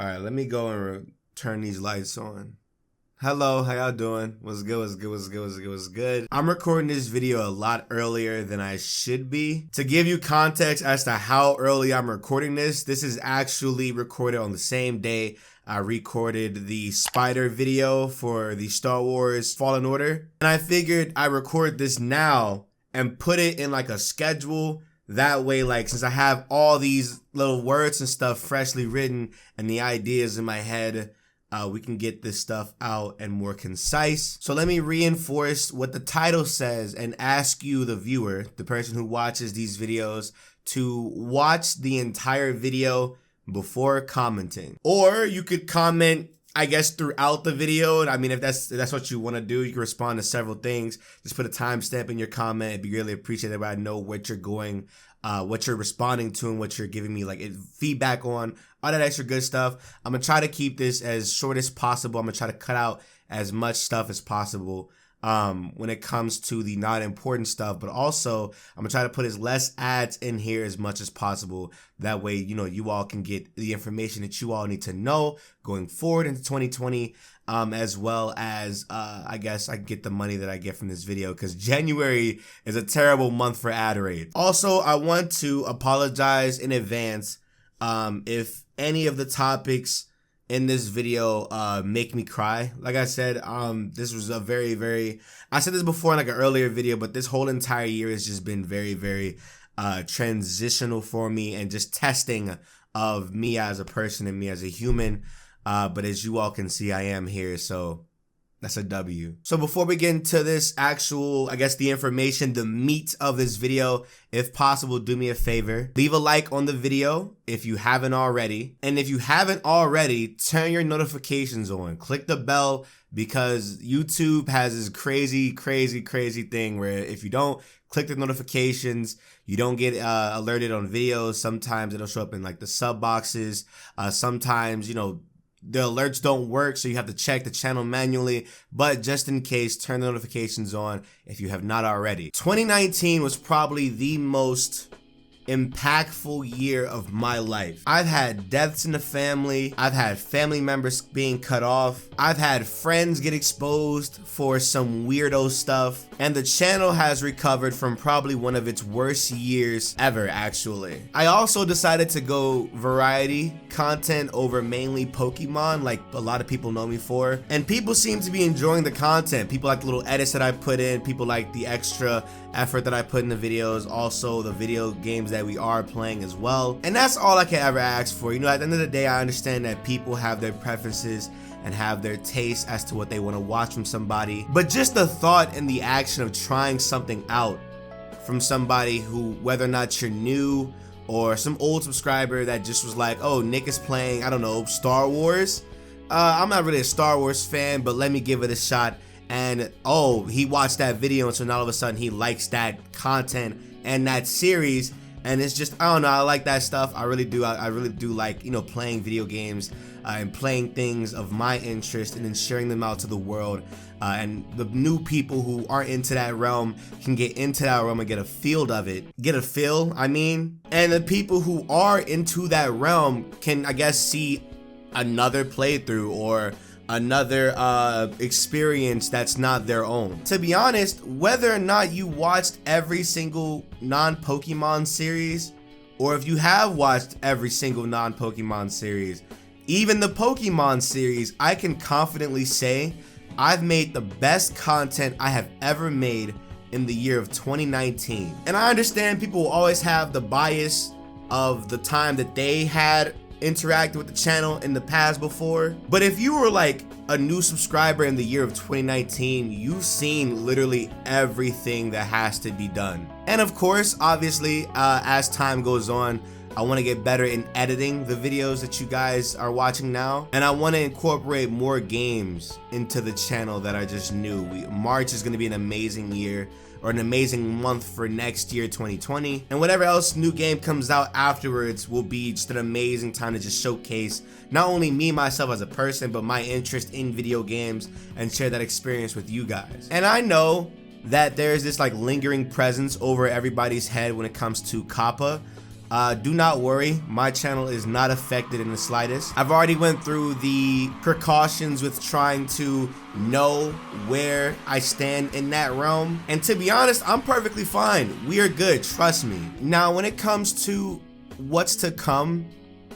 All right, let me go and turn these lights on. Hello, how y'all doing? What's good, what's good, what's good, what's good, what's good? I'm recording this video a lot earlier than I should be. To give you context as to how early I'm recording this is actually recorded on the same day I recorded the Spider video for the Star Wars Fallen Order. And I figured I record this now and put it in like a schedule. That way, like, since I have all these little words and stuff freshly written and the ideas in my head, we can get this stuff out and more concise. So let me reinforce what the title says and ask you, the viewer, the person who watches these videos, to watch the entire video before commenting. Or you could comment, I guess, throughout the video. I mean, if that's what you want to do, you can respond to several things. Just put a timestamp in your comment. It'd be really appreciated if I know what you're going, what you're responding to, and what you're giving me like feedback on, all that extra good stuff. I'm gonna try to keep this as short as possible. I'm gonna try to cut out as much stuff as possible when it comes to the not important stuff, but also I'm gonna try to put as less ads in here as much as possible. That way, you know, you all can get the information that you all need to know going forward into 2020, as well as I guess I get the money that I get from this video, because January is a terrible month for ad rate. Also, I want to apologize in advance if any of the topics in this video make me cry. Like I said, this was a very, I said this before in like an earlier video, but this whole entire year has just been very transitional for me and just testing of me as a person and me as a human. But as you all can see, I am here, so that's a W. So before we get into this actual, I guess, the information, the meat of this video, if possible, do me a favor. Leave a like on the video if you haven't already. And if you haven't already, turn your notifications on. Click the bell, because YouTube has this crazy thing where if you don't click the notifications, you don't get alerted on videos. Sometimes it'll show up in like the sub boxes. Sometimes, you know, the alerts don't work, so you have to check the channel manually. But just in case, turn the notifications on if you have not already. 2019 was probably the most impactful year of my life. I've had deaths in the family. I've had family members being cut off. I've had friends get exposed for some weirdo stuff. And the channel has recovered from probably one of its worst years ever, actually. I also decided to go variety content over mainly Pokemon, like a lot of people know me for. And people seem to be enjoying the content. People like the little edits that I put in. People like the extra effort that I put in the videos. Also the video games that we are playing as well. And that's all I can ever ask for. You know, at the end of the day, I understand that people have their preferences and have their taste as to what they want to watch from somebody. But just the thought and the action of trying something out from somebody who, whether or not you're new or some old subscriber that just was like, oh, Nick is playing, I don't know, Star Wars. I'm not really a Star Wars fan, but let me give it a shot. And oh, he watched that video, and so now all of a sudden he likes that content and that series. And it's just, I don't know, I like that stuff. I really do. I really do like, you know, playing video games and playing things of my interest and then sharing them out to the world. And the new people who aren't into that realm can get into that realm and get a feel of it. Get a feel, I mean. And the people who are into that realm can, I guess, see another playthrough or another experience that's not their own. To be honest, whether or not you watched every single non-Pokemon series, or if you have watched every single non-Pokemon series, even the Pokemon series, I can confidently say I've made the best content I have ever made in the year of 2019. And I understand people will always have the bias of the time that they had interacted with the channel in the past before. But if you were like a new subscriber in the year of 2019, you've seen literally everything that has to be done. And of course, obviously, as time goes on, I want to get better in editing the videos that you guys are watching now. And I want to incorporate more games into the channel that I just knew. March is going to be an amazing year, or an amazing month for next year, 2020. And whatever else new game comes out afterwards will be just an amazing time to just showcase not only me, myself as a person, but my interest in video games and share that experience with you guys. And I know that there's this like lingering presence over everybody's head when it comes to COPPA. Do not worry, my channel is not affected in the slightest. I've already went through the precautions with trying to know where I stand in that realm. And to be honest, I'm perfectly fine. We are good, trust me. Now, when it comes to what's to come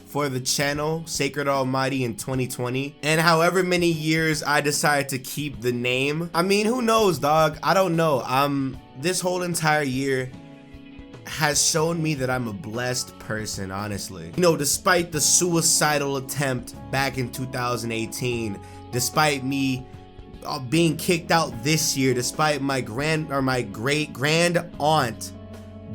for the channel, Sacred Almighty, in 2020, and however many years I decide to keep the name, I mean, who knows, dog? I don't know. This whole entire year has shown me that I'm a blessed person, honestly. You know, despite the suicidal attempt back in 2018, despite me being kicked out this year, despite my great grand aunt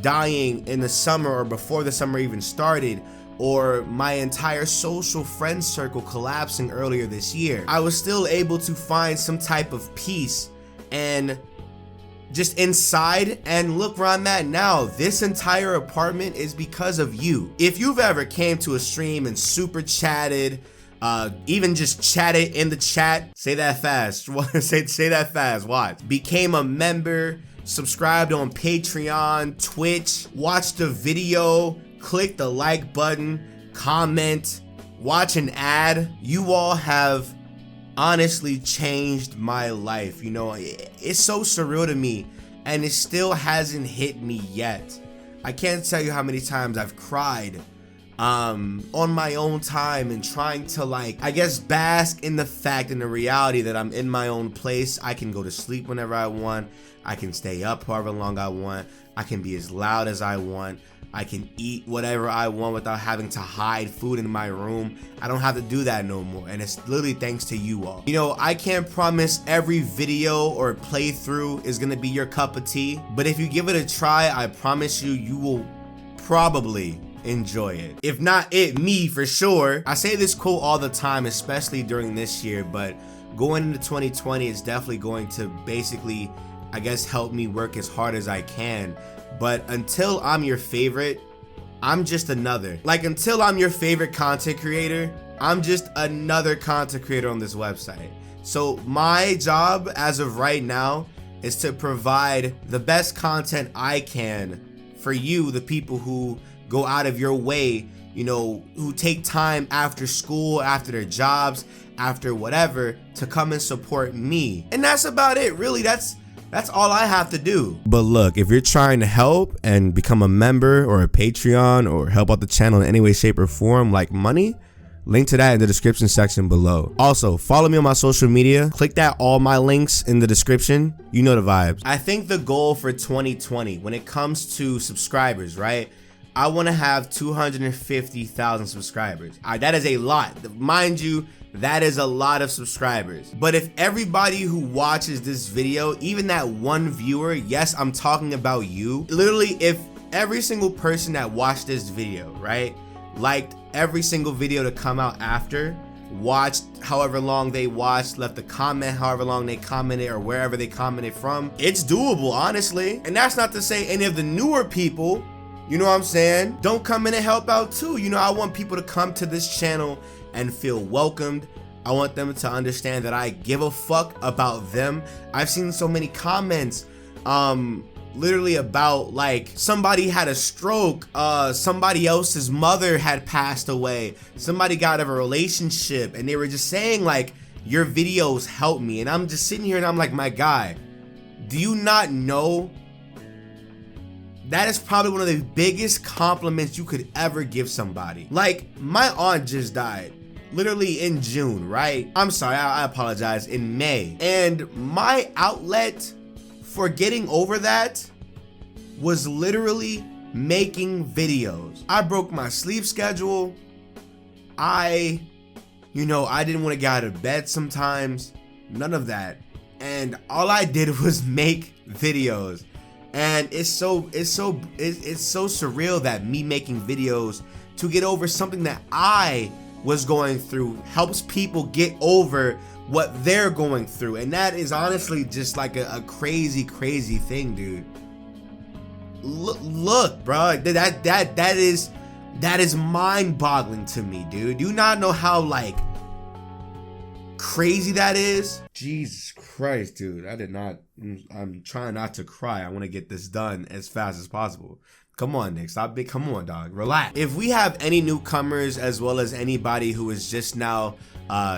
dying in the summer or before the summer even started, or my entire social friend circle collapsing earlier this year, I was still able to find some type of peace and just inside, and look where I'm at now. This entire apartment is because of you. If you've ever came to a stream and super chatted, even just chatted in the chat, say that fast, say that fast, watch. Became a member, subscribed on Patreon, Twitch, watched a video, click the like button, comment, watch an ad, you all have honestly changed my life. You know, it's so surreal to me, and it still hasn't hit me yet. I can't tell you how many times I've cried on my own time and trying to, like, I guess, bask in the fact and the reality that I'm in my own place. I can go to sleep whenever I want, I can stay up however long I want, I can be as loud as I want, I can eat whatever I want without having to hide food in my room. I don't have to do that no more, and it's literally thanks to you all. You know, I can't promise every video or playthrough is gonna be your cup of tea, but if you give it a try, I promise you, you will probably enjoy it. If not it, me for sure. I say this quote all the time, especially during this year, but going into 2020 is definitely going to basically, I guess, help me work as hard as I can. But until I'm your favorite, I'm just another. Like, until I'm your favorite content creator, I'm just another content creator on this website. So my job as of right now is to provide the best content I can for you, the people who go out of your way, you know, who take time after school, after their jobs, after whatever, to come and support me. And that's about it, really. That's all I have to do. But look, if you're trying to help and become a member or a Patreon or help out the channel in any way, shape, or form, like money, link to that in the description section below. Also, follow me on my social media. Click that all my links in the description. You know the vibes. I think the goal for 2020, when it comes to subscribers, right? I want to have 250,000 subscribers. That is a lot. Mind you, that is a lot of subscribers. But if everybody who watches this video, even that one viewer, yes, I'm talking about you, literally, if every single person that watched this video, right, liked every single video to come out after, watched however long they watched, left a comment however long they commented or wherever they commented from, it's doable, honestly. And that's not to say any of the newer people, you know what I'm saying, don't come in and help out too. You know, I want people to come to this channel and feel welcomed. I want them to understand that I give a fuck about them. I've seen so many comments literally about, like, somebody had a stroke, somebody else's mother had passed away, somebody got out of a relationship, and they were just saying, like, your videos help me. And I'm just sitting here and I'm like, my guy, do you not know that is probably one of the biggest compliments you could ever give somebody? Like, my aunt just died literally in June, right? I'm sorry, I apologize, in May. And my outlet for getting over that was literally making videos. I broke my sleep schedule. I didn't want to get out of bed sometimes, none of that. And all I did was make videos. And it's so surreal that me making videos to get over something that I was going through helps people get over what they're going through. And that is honestly just like a crazy thing, dude. Look, bro, that is mind-boggling to me, dude. Do you not know how, like, crazy that is? Jesus Christ, dude. I'm trying not to cry. I want to get this done as fast as possible. Come on, Nick. Stop big. Come on, dog. Relax. If we have any newcomers as well as anybody who is just now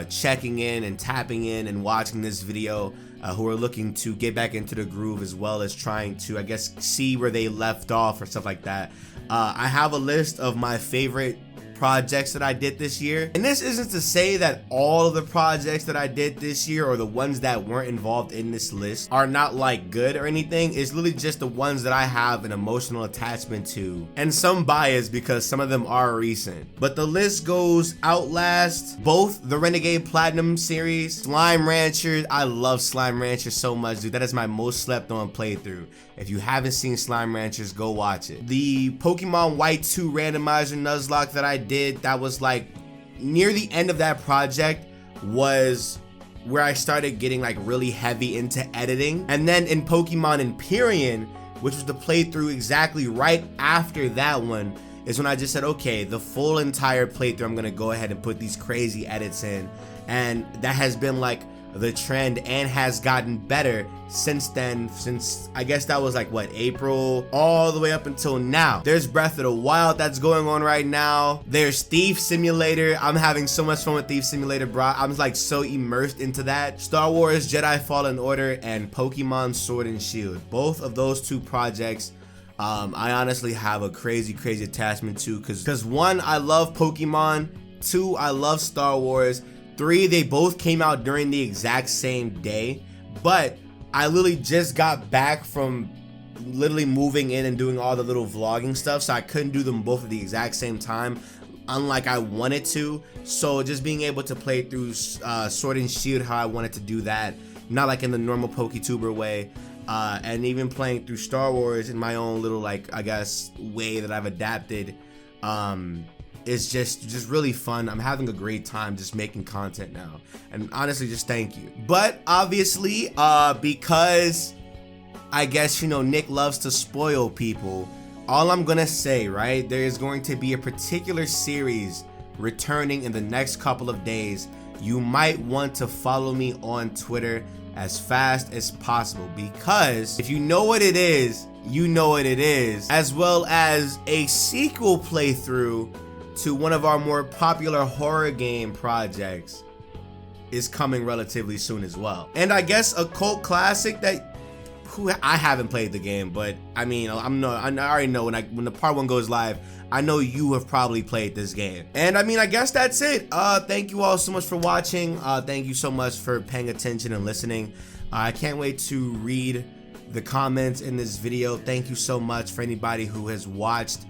checking in and tapping in and watching this video, who are looking to get back into the groove as well as trying to, I guess, see where they left off or stuff like that, I have a list of my favorite projects that I did this year. And this isn't to say that all of the projects that I did this year or the ones that weren't involved in this list are not like good or anything. It's literally just the ones that I have an emotional attachment to and some bias because some of them are recent. But the list goes Outlast, both the Renegade Platinum series, Slime Rancher. I love Slime Rancher so much, dude. That is my most slept on playthrough. If you haven't seen Slime Ranchers, go watch it. The Pokemon White 2 randomizer Nuzlocke that I did, that was like near the end of that project was where I started getting like really heavy into editing. And then in Pokemon Empyrean, which was the playthrough exactly right after that one, is when I just said, okay, the full entire playthrough, I'm gonna go ahead and put these crazy edits in. And that has been like the trend and has gotten better since then, since I guess that was like what, April, all the way up until now. There's Breath of the Wild that's going on right now. There's Thief Simulator. I'm having so much fun with Thief Simulator, bro. I'm like so immersed into that. Star Wars Jedi Fallen Order and Pokemon Sword and Shield. Both of those two projects I honestly have a crazy attachment to, because one, I love Pokemon, two, I love Star Wars, three, they both came out during the exact same day, but I literally just got back from literally moving in and doing all the little vlogging stuff, so I couldn't do them both at the exact same time, unlike I wanted to. So just being able to play through Sword and Shield how I wanted to do that, not like in the normal PokeTuber way, and even playing through Star Wars in my own little, like, I guess, way that I've adapted, it's just really fun. I'm having a great time just making content now, and honestly, just thank you. But obviously, because I guess, you know, Nick loves to spoil people, all I'm gonna say, right, there is going to be a particular series returning in the next couple of days. You might want to follow me on Twitter as fast as possible, because if you know what it is, you know what it is, as well as a sequel playthrough to one of our more popular horror game projects is coming relatively soon as well. And I guess a cult classic that I haven't played the game, but I mean, I already know when the part 1 goes live, I know you have probably played this game. And I mean, I guess that's it. Thank you all so much for watching. Thank you so much for paying attention and listening. I can't wait to read the comments in this video. Thank you so much for anybody who has watched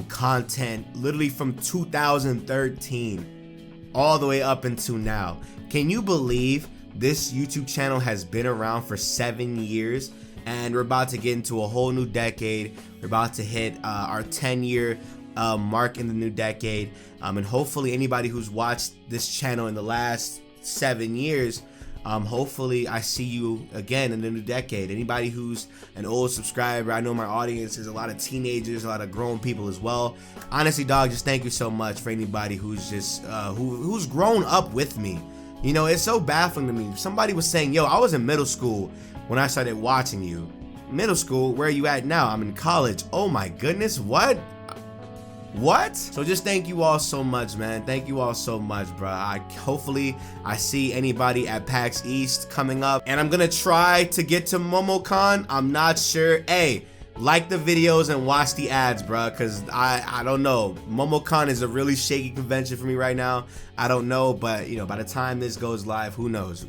content literally from 2013 all the way up until now. Can you believe this YouTube channel has been around for 7 years, and we're about to get into a whole new decade. We're about to hit our 10-year mark in the new decade, and hopefully anybody who's watched this channel in the last 7 years, hopefully I see you again in the new decade. Anybody who's an old subscriber, I know my audience is a lot of teenagers, a lot of grown people as well. Honestly, dog, just thank you so much for anybody who's just who's grown up with me. You know, it's so baffling to me. Somebody was saying, yo, I was in middle school when I started watching you. Middle school? Where are you at now? I'm in college. Oh my goodness, what? So just thank you all so much, man. Thank you all so much, bro. Hopefully I see anybody at PAX East coming up, and I'm gonna try to get to MomoCon. I'm not sure. Hey, like the videos and watch the ads, bro, because I don't know. MomoCon is a really shaky convention for me right now. I don't know, but you know, by the time this goes live, who knows?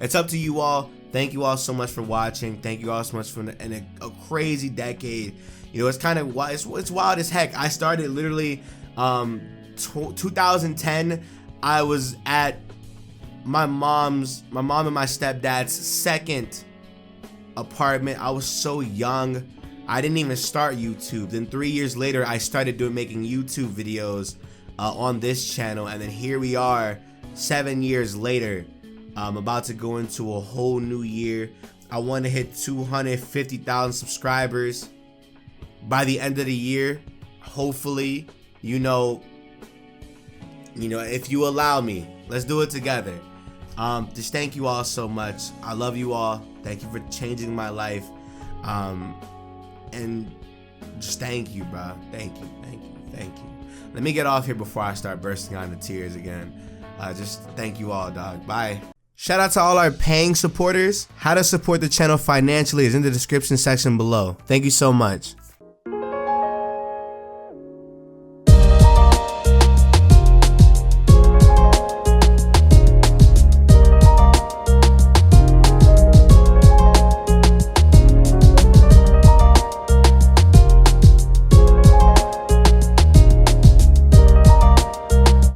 It's up to you all. Thank you all so much for watching. Thank you all so much for a crazy decade. You know, it's kind of wild. It's wild as heck. I started literally 2010. I was at my mom and my stepdad's second apartment. I was so young. I didn't even start YouTube. Then 3 years later, I started making YouTube videos on this channel, and then here we are 7 years later. I'm about to go into a whole new year. I want to hit 250,000 subscribers by the end of the year, hopefully. You know, if you allow me, let's do it together. Just thank you all so much. I love you all. Thank you for changing my life. And just thank you, bro. Thank you. Let me get off here before I start bursting out into tears again. Just thank you all, dog. Bye. Shout out to all our paying supporters. How to support the channel financially is in the description section below. Thank you so much.